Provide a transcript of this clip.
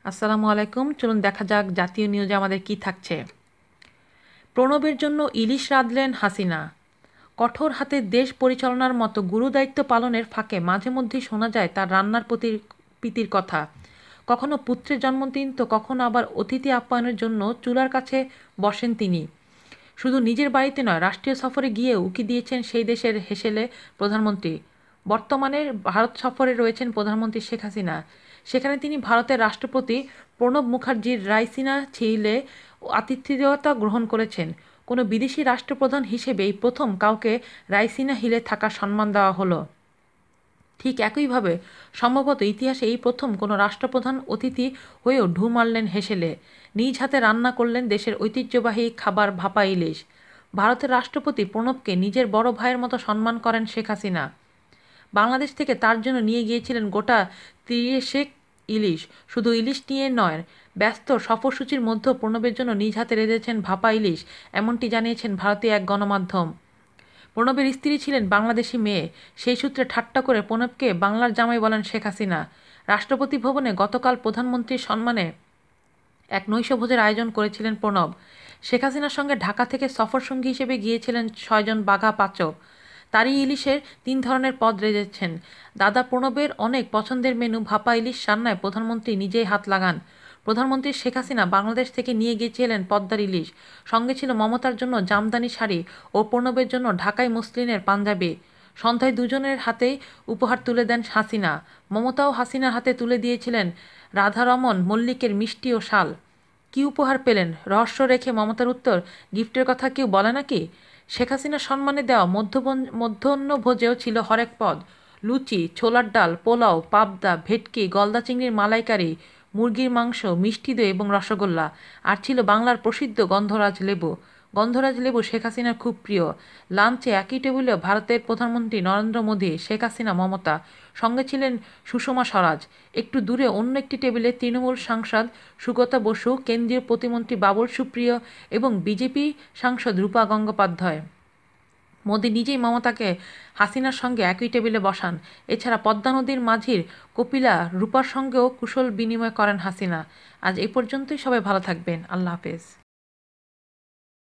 আসসালামু আলাইকুম। চলুন দেখা যাক জাতীয় নিউজে আমাদের কি থাকছে। প্রণবের জন্য ইলিশ রাঁধলেন হাসিনা। কঠোর হাতে দেশ পরিচালনার মতো গুরুদায়িত্ব পালনের ফাঁকে মাঝে মধ্যেই শোনা যায় তার রান্নার প্রীতির কথা। কখনো পুত্রের জন্মদিন তো কখনো আবার অতিথি আপ্যায়নের জন্য চুলার কাছে বসেন তিনি। শুধু নিজের বাড়িতে নয়, রাষ্ট্রীয় সফরে গিয়ে উকি দিয়েছেন সেই দেশের হেসেলে প্রধানমন্ত্রী। বর্তমানে ভারত সফরে রয়েছেন প্রধানমন্ত্রী শেখ হাসিনা। সেখানে তিনি ভারতের রাষ্ট্রপতি প্রণব মুখার্জির রাইসিনা ঝিলে আতিথেয়তা গ্রহণ করেছেন। কোনো বিদেশি রাষ্ট্রপ্রধান হিসেবে এই প্রথম কাউকে রাইসিনা হিলে থাকার সম্মান দেওয়া হলো। ঠিক একইভাবে সম্ভবত ইতিহাসে এই প্রথম কোনো রাষ্ট্রপ্রধান অতিথি হয়েও ঢু মারলেন হেসেলে। নিজ হাতে রান্না করলেন দেশের ঐতিহ্যবাহী খাবার ভাপা ইলিশ। ভারতের রাষ্ট্রপতি প্রণবকে নিজের বড় ভাইয়ের মতো সম্মান করেন শেখ হাসিনা। বাংলাদেশ থেকে তার জন্য নিয়ে গিয়েছিলেন গোটা 30 ইলিশ। শুধু ইলিশ নিয়ে নয়, ব্যস্ত সফরসূচির মধ্যেও প্রণবের জন্য নিজ হাতে রেঁধেছেন ভাপা ইলিশ, এমনটি জানিয়েছেন ভারতীয় এক গণমাধ্যম। প্রণবের স্ত্রী ছিলেন বাংলাদেশি মেয়ে। সেই সূত্রে ঠাট্টা করে প্রণবকে বাংলার জামাই বলেন শেখ হাসিনা। রাষ্ট্রপতি ভবনে গতকাল প্রধানমন্ত্রীর সম্মানে এক নৈশভোজের আয়োজন করেছিলেন প্রণব। শেখ হাসিনার সঙ্গে ঢাকা থেকে সফরসঙ্গী হিসেবে গিয়েছিলেন 6 জন বাঘা পাচক। তারই ইলিশের 3 ধরনের পদ রেঁধেছেন। দাদা প্রণবের অনেক পছন্দের মেনু ভাপা ইলিশ রান্নায় প্রধানমন্ত্রী নিজেই হাত লাগান। প্রধানমন্ত্রী শেখ হাসিনা বাংলাদেশ থেকে নিয়ে গিয়েছিলেন পদ্মার ইলিশ। সঙ্গে ছিল মমতার জন্য জামদানি শাড়ি ও প্রণবের জন্য ঢাকাই মসলিনের পাঞ্জাবি। সন্ধ্যায় দুজনের হাতেই উপহার তুলে দেন হাসিনা। মমতাও হাসিনার হাতে তুলে দিয়েছিলেন রাধারমণ মল্লিকের মিষ্টি ও শাল। কী উপহার পেলেন রহস্য রেখে মমতার উত্তর, গিফটের কথা কেউ বলে নাকি। শেখ হাসিনার সম্মানে দেওয়া মধ্যাহ্নভোজেও ছিল হরেক পদ: লুচি, ছোলার ডাল, পোলাও, পাবদা, ভেটকি, গলদা চিংড়ির মালাইকারি, মুরগির মাংস, মিষ্টি দই এবং রসগোল্লা। আর ছিল বাংলার প্রসিদ্ধ গন্ধরাজ লেবু। গন্ধরাজ লেবু শেখ হাসিনার খুব প্রিয়। লাঞ্চে একই টেবিলে ভারতের প্রধানমন্ত্রী নরেন্দ্র মোদী, শেখ হাসিনা, মমতা। সঙ্গে ছিলেন সুষমা স্বরাজ। একটু দূরে অন্য একটি টেবিলে তৃণমূল সাংসদ সুগতা বসু, কেন্দ্রীয় প্রতিমন্ত্রী বাবুল সুপ্রিয় এবং বিজেপি সাংসদ রূপা গঙ্গোপাধ্যায়। মোদী নিজেই মমতাকে হাসিনার সঙ্গে একই টেবিলে বসান। এছাড়া পদ্মা নদীর মাঝির কপিলা রূপার সঙ্গেও কুশল বিনিময় করেন হাসিনা। আজ এ পর্যন্তই। সবাই ভালো থাকবেন। আল্লাহ হাফেজ।